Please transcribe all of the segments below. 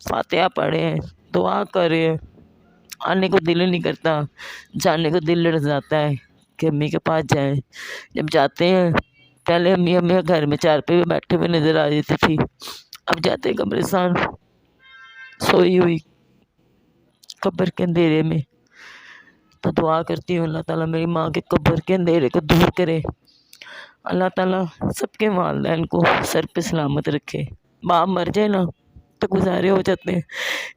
فاتحہ پڑھے ہیں، دعا کر رہے ہیں، آنے کو دل ہی نہیں کرتا، جانے کو دل لڑ جاتا ہے کہ امی کے پاس جائیں۔ جب جاتے ہیں پہلے امی ہمیں گھر میں چارپے پہ بیٹھے ہوئے نظر آ جاتی تھی، اب جاتے ہیں قبرستان سوئی ہوئی قبر کے اندھیرے میں۔ تو دعا کرتی ہوں اللہ تعالیٰ میری ماں کے قبر کے اندھیرے کو دور کرے، اللہ تعالیٰ سب کے والدین کو سر پہ سلامت رکھے۔ ماں مر جائے نا تو گزارے ہو جاتے ہیں،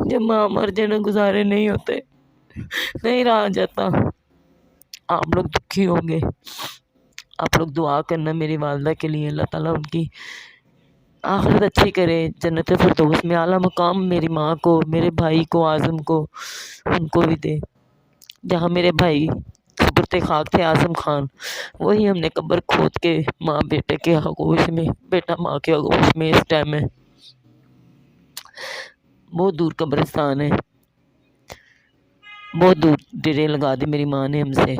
جب ماں مر جائے نا گزارے نہیں ہوتے، نہیں رہا جاتا۔ آپ لوگ دکھی ہوں گے، آپ لوگ دعا کرنا میری والدہ کے لیے، اللہ تعالیٰ ان کی آخرت اچھی کرے، جنت فردوس میں اعلیٰ مقام میری ماں کو، میرے بھائی کو، اعظم کو، ان کو بھی دے۔ جہاں میرے بھائی قبر خاک تھے اعظم خان، وہی ہم نے قبر کھود کے ماں بیٹے کے آغوش میں، بیٹا ماں کے آغوش میں اس ٹائم ہے۔ بہت دور قبرستان ہے، بہت دور ڈیرے لگا دی میری ماں نے ہم سے،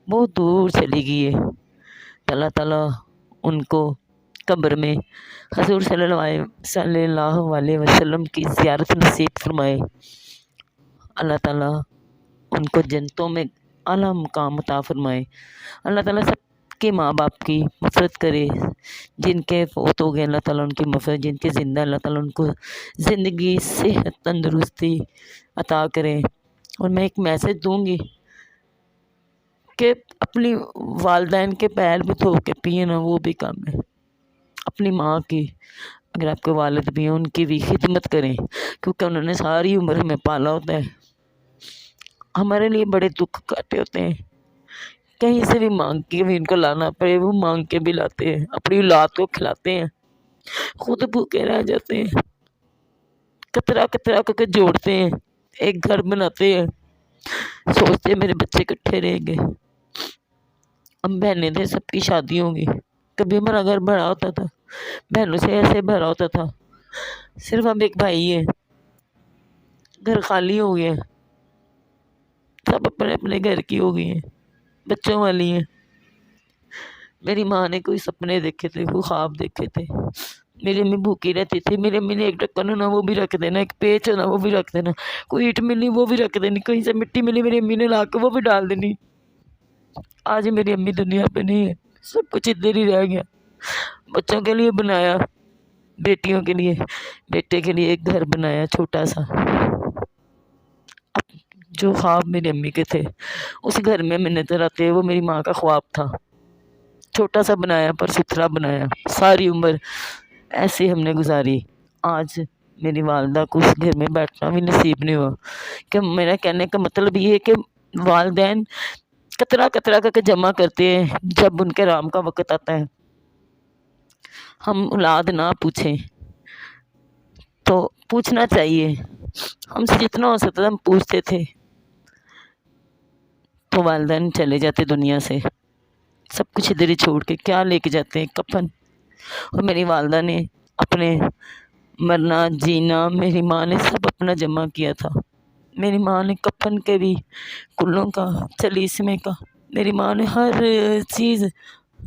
بہت دور چلی گئی ہے۔ اللہ تعالیٰ ان کو قبر میں حضور صلی اللہ علیہ وسلم کی زیارت نصیب فرمائے، اللہ تعالیٰ ان کو جنتوں میں اعلیٰ مقام عطا فرمائے، اللہ تعالیٰ سب کے ماں باپ کی مغفرت کرے، جن کے فوت ہو گئے اللہ تعالیٰ ان کی مغفرت، جن کے زندہ اللہ تعالیٰ ان کو زندگی صحت تندرستی عطا کرے۔ اور میں ایک میسج دوں گی کہ اپنی والدین کے پیر بھی دھو کے پیے نا، وہ بھی کم ہے۔ اپنی ماں کی، اگر آپ کے والد بھی ہیں ان کی بھی خدمت کریں، کیونکہ انہوں نے ساری عمر ہمیں پالا ہوتا ہے، ہمارے لیے بڑے دکھ کاٹے ہوتے ہیں، کہیں سے بھی مانگ کے بھی ان کو لانا پڑے وہ مانگ کے بھی لاتے ہیں، اپنی اولاد کو کھلاتے ہیں، خود بھوکے رہ جاتے ہیں، کترا کترا کر کے جوڑتے ہیں، ایک گھر بناتے ہیں، سوچتے ہیں میرے بچے کٹھے رہیں گے، ہم بہنیں تھے سب کی شادی ہوں گی، کبھی ہمارا گھر بھرا ہوتا تھا، بہنوں سے ایسے بھرا ہوتا تھا، صرف ہم ایک بھائی ہیں، گھر خالی ہو گئے، سب اپنے اپنے گھر کی ہو گئی ہیں، بچوں والی ہیں۔ میری ماں نے کوئی سپنے دیکھے تھے، کوئی خواب دیکھے تھے، میری امی بھوکی رہتی تھی، میری امی نے ایک ڈھکن ہونا وہ بھی رکھ دینا، ایک پیچ ہونا وہ بھی رکھ دینا، کوئی اینٹ ملی وہ بھی رکھ دینی، کہیں سے مٹی ملی میری امی نے لا کے وہ بھی ڈال دینی۔ آج میری امی دنیا پہ نہیں ہے، سب کچھ ادھر ہی رہ گیا۔ بچوں کے لیے بنایا، بیٹیوں کے لیے، بیٹے کے لیے ایک گھر بنایا چھوٹا سا، جو خواب میری امی کے تھے اس گھر میں نظر آتے وہ میری ماں کا خواب تھا، چھوٹا سا بنایا پر ستھرا بنایا، ساری عمر ایسے ہم نے گزاری۔ آج میری والدہ کو اس گھر میں بیٹھنا بھی نصیب نہیں ہوا، کہ میرا کہنے کا مطلب یہ ہے کہ والدین کترا کترا کر کے جمع کرتے ہیں، جب ان کے رام کا وقت آتا ہے ہم اولاد نہ پوچھیں تو پوچھنا چاہیے، ہم سے جتنا ہو سکتا ہم پوچھتے تھے، تو والدین چلے جاتے دنیا سے، سب کچھ ادھر ہی چھوڑ کے کیا لے کے جاتے ہیں؟ کفن۔ اور میری والدہ نے اپنے مرنا جینا میری ماں نے سب اپنا جمع کیا تھا، میری ماں نے کفن کے بھی، کلوں کا، چلیسمے کا، میری ماں نے ہر چیز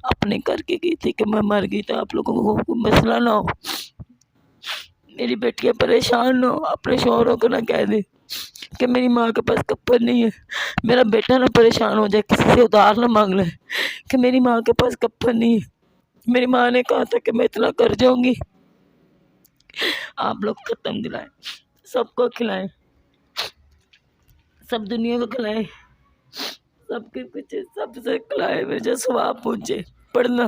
اپنے کر کے کی تھی کہ میں مر گئی تو آپ لوگوں کو کوئی مسئلہ نہ ہو، میری بیٹیاں پریشان نہ ہو، اپنے شوہروں کو نہ کہہ دے کہ میری ماں کے پاس کفن نہیں ہے، میرا بیٹا نہ پریشان ہو جائے، کسی سے ادھار نہ مانگ لے کہ میری ماں کے پاس کفن نہیں ہے۔ میری ماں نے کہا تھا کہ میں اتنا کر جاؤں گی، آپ لوگ ختم دلائیں، سب کو کھلائیں، سب دنیا کو کھلائیں، سب کے پیچھے سب سے کھلائیں، مجھے ثواب پہنچے۔ پڑھنا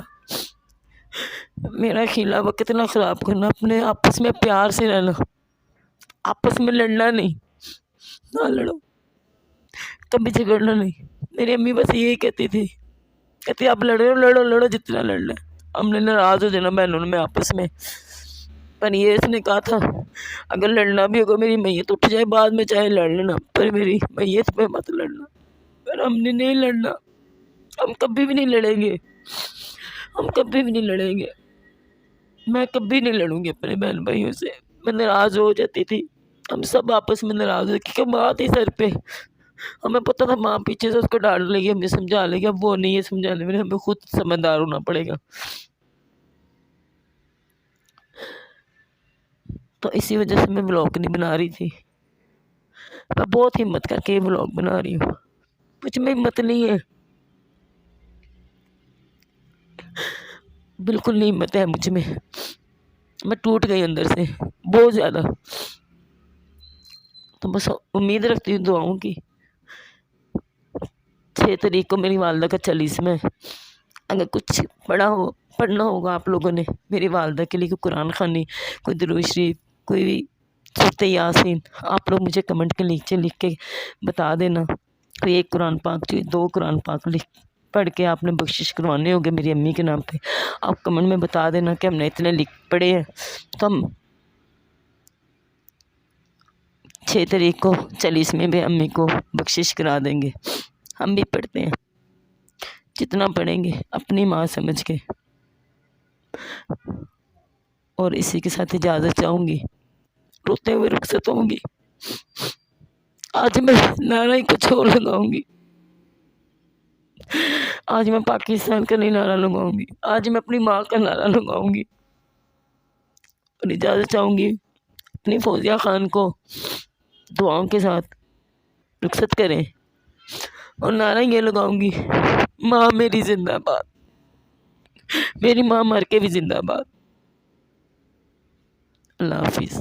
میرا خیلا وقت نہ خراب کرنا، اپنے آپس میں پیار سے رہنا، آپس میں لڑنا نہیں، نہ لڑو، کبھی جھگڑنا نہیں۔ میری امی بس یہی کہتی تھی، کہتی آپ لڑو لڑو لڑو جتنا لڑنا ہے، ہم نے ناراض ہو جانا بہنوں میں آپس میں، پر یہ اس نے کہا تھا اگر لڑنا بھی ہوگا میری میت اٹھ جائے بعد میں چاہے لڑ لینا، پر میری میت پہ مت لڑنا۔ پر ہم نے نہیں لڑنا، ہم کبھی بھی نہیں لڑیں گے، ہم کبھی بھی نہیں لڑیں گے، میں کبھی نہیں لڑوں گی اپنے بہن بھائیوں سے۔ میں ناراض ہو جاتی تھی، ہم سب آپس میں ناراض ہوئے کیونکہ ماں تھی سر پہ، ہمیں پتہ تھا ماں پیچھے سے اس کو ڈانٹ لے گی، ہمیں سمجھا لے گی، اب وہ نہیں ہے سمجھانے میں، ہمیں خود سمجھدار ہونا پڑے گا۔ تو اسی وجہ سے میں بلاگ نہیں بنا رہی تھی. میں بہت ہمت کر کے یہ بلاگ بنا رہی ہوں. مجھ میں ہمت نہیں ہے, بالکل نہیں ہمت ہے مجھ میں ٹوٹ گئی اندر سے بہت زیادہ. تو بس امید رکھتی ہوں دعاؤں کی. 6 تاریخ کو میری والدہ کا 40واں. اگر کچھ پڑھنا ہوگا آپ لوگوں نے میری والدہ کے لیے، کوئی قرآن خوانی، کوئی درود شریف، کوئی سورۃ یاسین، آپ لوگ مجھے کمنٹ کے نیچے لکھ کے بتا دینا. کوئی 1 قرآن پاک، 2 قرآن پاک پڑھ کے آپ نے بخشش کروانے ہوگے میری امی کے نام پہ. آپ کمنٹ میں بتا دینا کہ ہم نے اتنے پڑھے ہیں، تو ہم 6 تاریخ کو 40ویں بھی امی کو بخشش کرا دیں گے. ہم بھی پڑھتے ہیں، جتنا پڑھیں گے اپنی ماں سمجھ کے. اور اسی کے ساتھ اجازت چاہوں گی، روتے ہوئے رخصت ہوں گی. آج میں نعرہ ہی کچھ اور لگاؤں گی. آج میں پاکستان کا نہیں نعرہ لگاؤں گی، آج میں اپنی ماں کا نعرہ لگاؤں گی. اور اجازت چاہوں گی اپنی فوزیہ خان کو دعاؤں کے ساتھ رخصت کریں، اور نعرہ یہ لگاؤں گی، ماں میری زندہ باد، میری ماں مر کے بھی زندہ باد. اللہ حافظ.